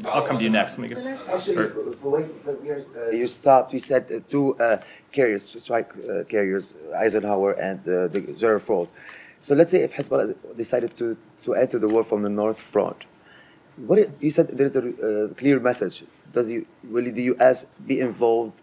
I'll come to you next. Let me go. Actually, you stopped. You said two carriers, strike carriers, Eisenhower and the General Ford. So let's say if Hezbollah decided to enter the war from the North Front, you said there's a clear message. Will the U.S. be involved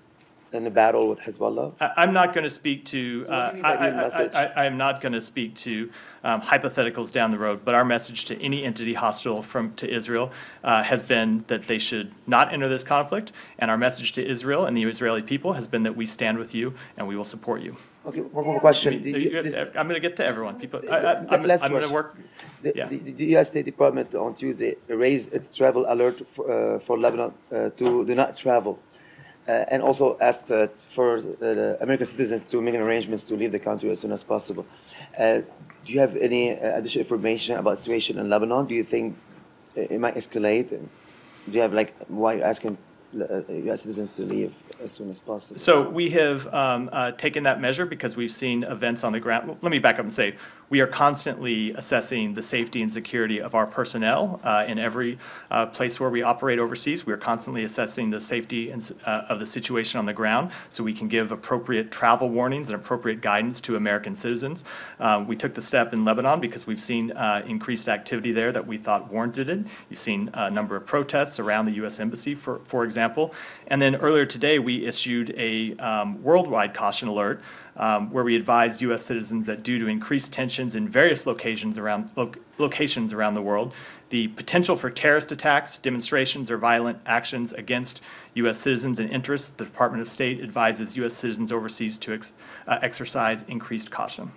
in a battle with Hezbollah? I'm not going to speak to. I am not going to speak to hypotheticals down the road. But our message to any entity hostile to Israel has been that they should not enter this conflict. And our message to Israel and the Israeli people has been that we stand with you and we will support you. Okay, one more question. I'm going to get to everyone. People, I'm going to work. The U.S. State Department on Tuesday raised its travel alert for Lebanon to do not travel. And also asked for American citizens to make arrangements to leave the country as soon as possible. Do you have any additional information about the situation in Lebanon? Do you think it might escalate? And do you have, why you're asking U.S. citizens to leave as soon as possible? So we have taken that measure because we've seen events on the ground. Let me back up and say we are constantly assessing the safety and security of our personnel in every place where we operate overseas. We are constantly assessing the safety of the situation on the ground so we can give appropriate travel warnings and appropriate guidance to American citizens. We took the step in Lebanon because we've seen increased activity there that we thought warranted it. You've seen a number of protests around the U.S. Embassy, for example. And then earlier today, we issued a worldwide caution alert where we advised U.S. citizens that due to increased tensions in various locations around the world, the potential for terrorist attacks, demonstrations, or violent actions against U.S. citizens and interests, the Department of State advises U.S. citizens overseas to exercise increased caution.